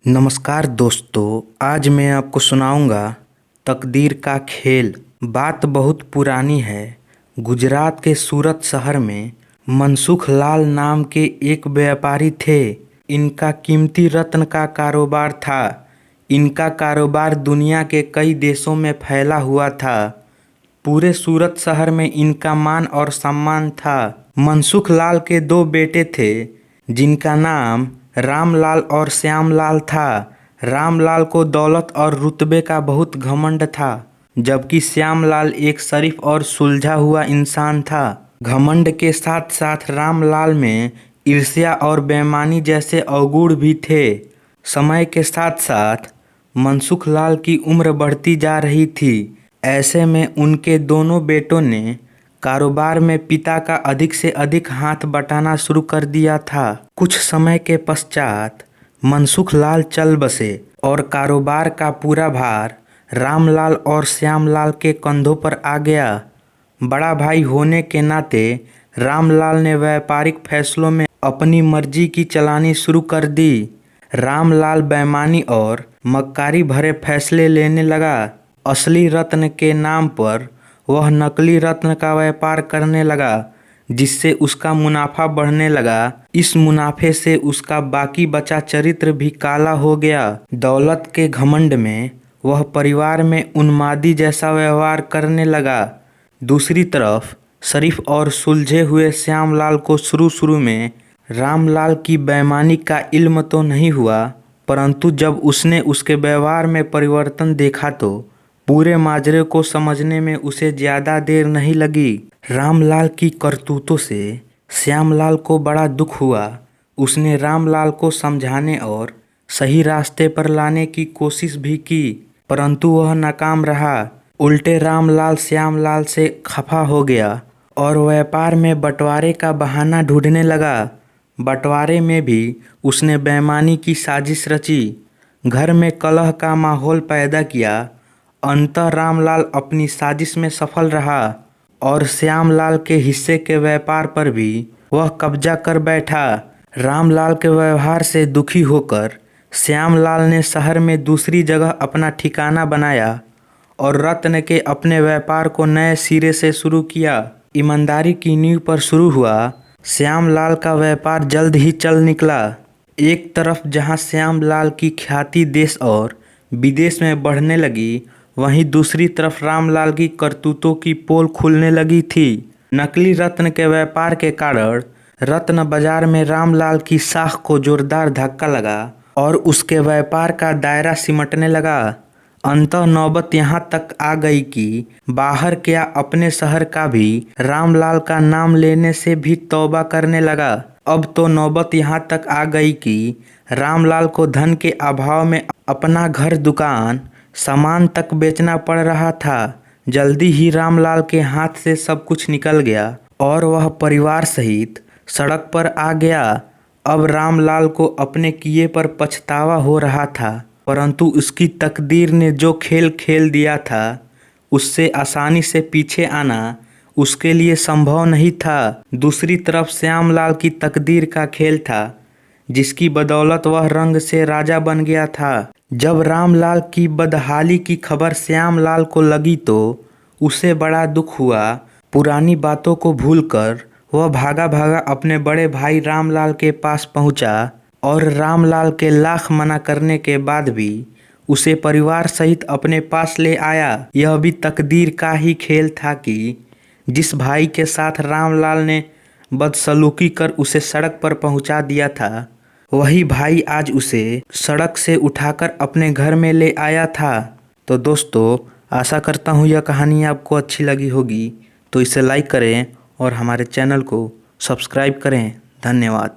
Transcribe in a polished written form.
नमस्कार दोस्तों, आज मैं आपको सुनाऊंगा तकदीर का खेल। बात बहुत पुरानी है। गुजरात के सूरत शहर में मनसुख लाल नाम के एक व्यापारी थे। इनका कीमती रत्न का कारोबार था। इनका कारोबार दुनिया के कई देशों में फैला हुआ था। पूरे सूरत शहर में इनका मान और सम्मान था। मनसुख लाल के दो बेटे थे जिनका नाम रामलाल और श्यामलाल था। रामलाल को दौलत और रुतबे का बहुत घमंड था, जबकि श्यामलाल एक शरीफ और सुलझा हुआ इंसान था। घमंड के साथ साथ रामलाल में ईर्ष्या और बेईमानी जैसे अवगुण भी थे। समय के साथ साथ मनसुख लाल की उम्र बढ़ती जा रही थी। ऐसे में उनके दोनों बेटों ने कारोबार में पिता का अधिक से अधिक हाथ बटाना शुरू कर दिया था। कुछ समय के पश्चात मनसुख लाल चल बसे और कारोबार का पूरा भार रामलाल और श्यामलाल के कंधों पर आ गया। बड़ा भाई होने के नाते रामलाल ने व्यापारिक फैसलों में अपनी मर्जी की चलानी शुरू कर दी। रामलाल बेईमानी और मक्कारी भरे फैसले लेने लगा। असली रत्न के नाम पर वह नकली रत्न का व्यापार करने लगा, जिससे उसका मुनाफा बढ़ने लगा। इस मुनाफे से उसका बाकी बचा चरित्र भी काला हो गया। दौलत के घमंड में वह परिवार में उन्मादी जैसा व्यवहार करने लगा। दूसरी तरफ शरीफ और सुलझे हुए श्यामलाल को शुरू में रामलाल की बेईमानी का इल्म तो नहीं हुआ, परंतु जब उसने उसके व्यवहार में परिवर्तन देखा तो पूरे माजरे को समझने में उसे ज्यादा देर नहीं लगी। रामलाल की करतूतों से श्यामलाल को बड़ा दुख हुआ। उसने रामलाल को समझाने और सही रास्ते पर लाने की कोशिश भी की, परंतु वह नाकाम रहा। उल्टे रामलाल श्यामलाल से खफा हो गया और व्यापार में बंटवारे का बहाना ढूंढने लगा। बंटवारे में भी उसने बेईमानी की साजिश रची, घर में कलह का माहौल पैदा किया। अंततः रामलाल अपनी साजिश में सफल रहा और श्यामलाल के हिस्से के व्यापार पर भी वह कब्जा कर बैठा। रामलाल के व्यवहार से दुखी होकर श्यामलाल ने शहर में दूसरी जगह अपना ठिकाना बनाया और रत्न के अपने व्यापार को नए सिरे से शुरू किया। ईमानदारी की नींव पर शुरू हुआ श्यामलाल का व्यापार जल्द ही चल निकला। एक तरफ जहां श्यामलाल की ख्याति देश और विदेश में बढ़ने लगी, वहीं दूसरी तरफ रामलाल की करतूतों की पोल खुलने लगी थी। नकली रत्न के व्यापार के कारण रत्न बाजार में रामलाल की साख को जोरदार धक्का लगा और उसके व्यापार का दायरा सिमटने लगा। अंततः नौबत यहाँ तक आ गई कि बाहर क्या अपने शहर का भी रामलाल का नाम लेने से भी तौबा करने लगा। अब तो नौबत यहाँ तक आ गई कि रामलाल को धन के अभाव में अपना घर, दुकान, सामान तक बेचना पड़ रहा था। जल्दी ही रामलाल के हाथ से सब कुछ निकल गया और वह परिवार सहित सड़क पर आ गया। अब रामलाल को अपने किए पर पछतावा हो रहा था, परंतु उसकी तकदीर ने जो खेल खेल दिया था उससे आसानी से पीछे आना उसके लिए संभव नहीं था। दूसरी तरफ श्यामलाल की तकदीर का खेल था, जिसकी बदौलत वह रंग से राजा बन गया था। जब रामलाल की बदहाली की खबर श्यामलाल को लगी तो उसे बड़ा दुख हुआ। पुरानी बातों को भूलकर वह भागा भागा अपने बड़े भाई रामलाल के पास पहुंचा और रामलाल के लाख मना करने के बाद भी उसे परिवार सहित अपने पास ले आया। यह भी तकदीर का ही खेल था कि जिस भाई के साथ रामलाल ने बदसलूकी कर उसे सड़क पर पहुंचा दिया था, वही भाई आज उसे सड़क से उठाकर अपने घर में ले आया था। तो दोस्तों, आशा करता हूँ यह कहानी आपको अच्छी लगी होगी, तो इसे लाइक करें और हमारे चैनल को सब्सक्राइब करें। धन्यवाद।